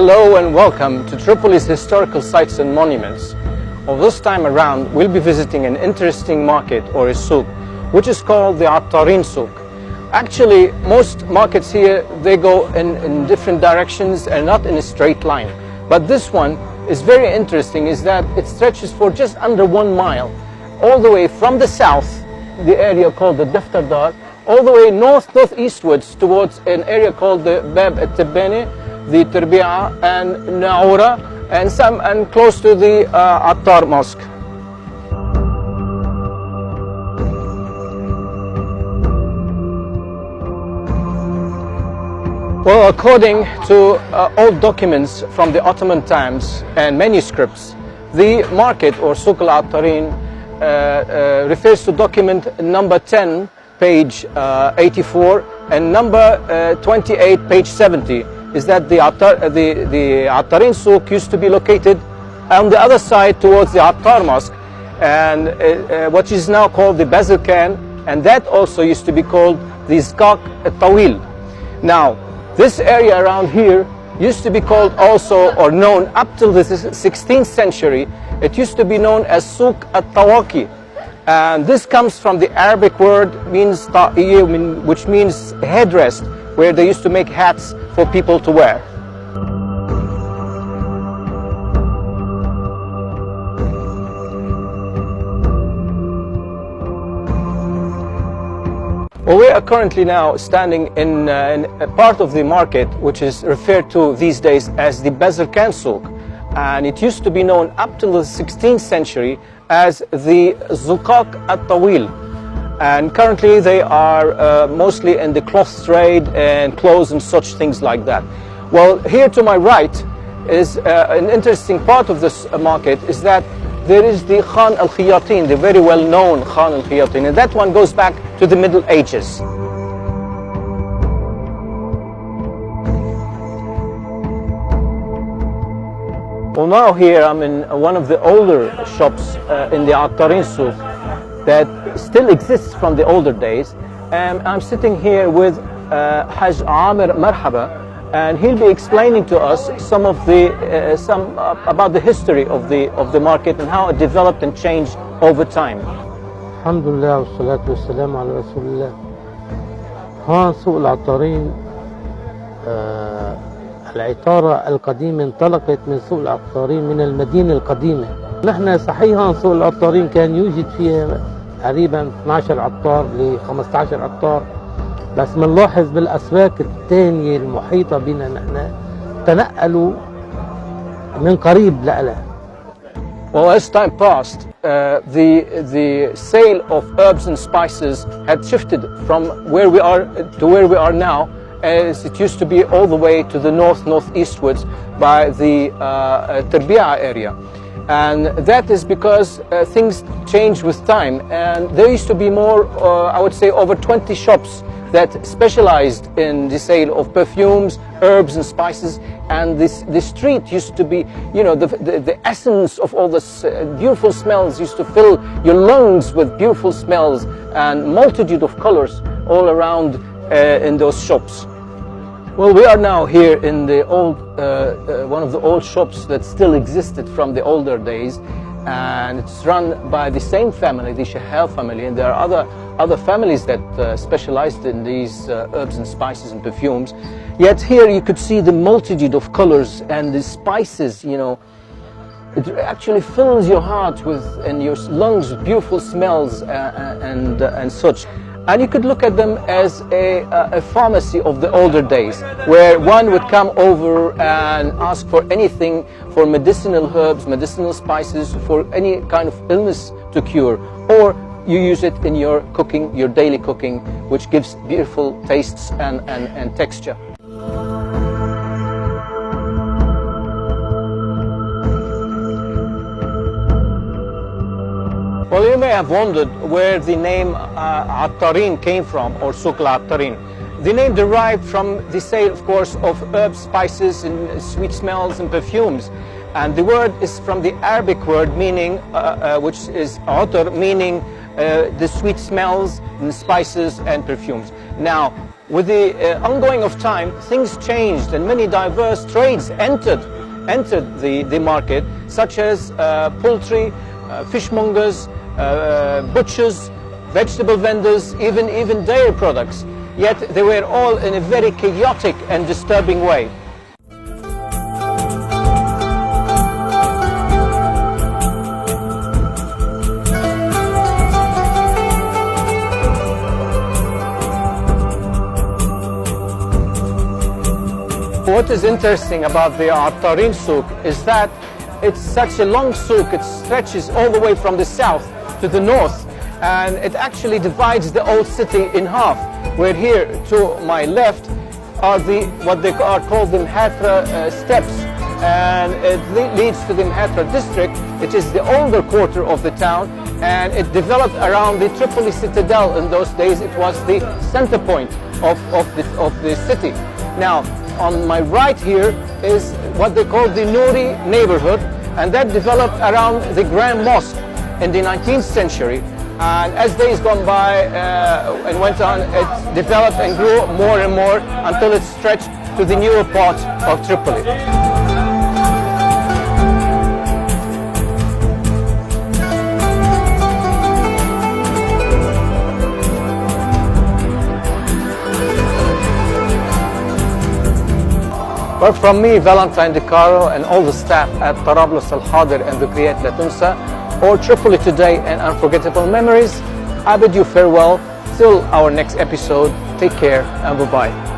Hello and welcome to Tripoli's historical sites and monuments. Well, this time around we'll be visiting an interesting market or a souk, which is called the Attarin souk. Actually, most markets here, they go in different directions and not in a straight line. But this one is very interesting, is that it stretches for just under 1 mile, all the way from the south, the area called the Daftardar, all the way northeastwards towards an area called the Bab al-Tabbani, the Terbi'a and Naura, and close to the Attar Mosque. Well, according to old documents from the Ottoman times and manuscripts, the market or Souk al-Attarin refers to document number 10, page 84, and number 28, page 70, is that the Attarin souk used to be located on the other side towards the Attar Mosque, and what is now called the Bazar Khan, and that also used to be called the Zqaq al-Tawil. Now, this area around here used to be called also, or known up till the 16th century, it used to be known as Souk al-Tawaki. And this comes from the Arabic word means ta'iyyah, which means headrest, where they used to make hats for people to wear. Well, we are currently now standing in a part of the market which is referred to these days as the Bazar Khan souk, and it used to be known up till the 16th century as the Zqaq al-Tawil. And currently they are mostly in the cloth trade and clothes and such things like that. Well, here to my right is an interesting part of this market, is that there is the Khan al-Khiyatin, the very well-known Khan al-Khiyatin, and that one goes back to the Middle Ages. Well, now here I'm in one of the older shops in the Attarin souk that still exists from the older days, and I'm sitting here with Haj Amir Marhaba, and he'll be explaining to us some of the about the history of the market and how it developed and changed over time. Alhamdulillah wa salatu wa salam ala Rasulullah. هون سوق العطارين العطارة القديمة انطلقت من سوق العطارين من المدينة القديمة. نحن صحيحا سوق العطارين كان يوجد فيها تقريبا 12 عطار ل 15 عطار، بس بنلاحظ بالاسواق الثانية المحيطة بنا نحن تنقلوا من قريب لإلها. Well, as time passed, the sale of herbs and spices had shifted from where we are to where we are now, as it used to be all the way to the northeastwards by the Terbi'a area. And that is because things changed with time, and there used to be more, I would say over 20 shops that specialized in the sale of perfumes, herbs and spices, and the street used to be, you know, the essence of all this beautiful smells used to fill your lungs with beautiful smells and multitude of colors all around in those shops. Well, we are now here in the old, one of the old shops that still existed from the older days, and it's run by the same family, the Shahal family, and there are other families that specialized in these herbs and spices and perfumes. Yet here you could see the multitude of colors and the spices, you know, it actually fills your heart with, and your lungs with beautiful smells and such. And you could look at them as a pharmacy of the older days, where one would come over and ask for anything, for medicinal herbs, medicinal spices, for any kind of illness to cure, or you use it in your cooking, your daily cooking, which gives beautiful tastes and texture. Well, you may have wondered where the name Attarin came from, or Souk al-Attarin. The name derived from the sale, of course, of herbs, spices, and sweet smells and perfumes. And the word is from the Arabic word meaning, which is Attar, meaning the sweet smells and spices and perfumes. Now, with the ongoing of time, things changed and many diverse trades entered the market, such as poultry, fishmongers, butchers, vegetable vendors, even dairy products. Yet they were all in a very chaotic and disturbing way. What is interesting about the Attarin Souk is that it's such a long souk. It stretches all the way from the south to the north, and it actually divides the old city in half. Where here to my left are what they are called the Mhatra steps, and it leads to the Mhatra district. It is the older quarter of the town, and it developed around the Tripoli citadel. In those days, it was the center point of the city. Now, on my right here is what they call the Nouri neighborhood, and that developed around the Grand Mosque in the 19th century. And as days gone by and went on, it developed and grew more and more until it stretched to the newer part of Tripoli. Well, from me, Valentine De Caro, and all the staff at Tarablos Al Hadir and Dhukriyat La Tunsa, or Tripoli Today and Unforgettable Memories, I bid you farewell till our next episode. Take care and bye-bye.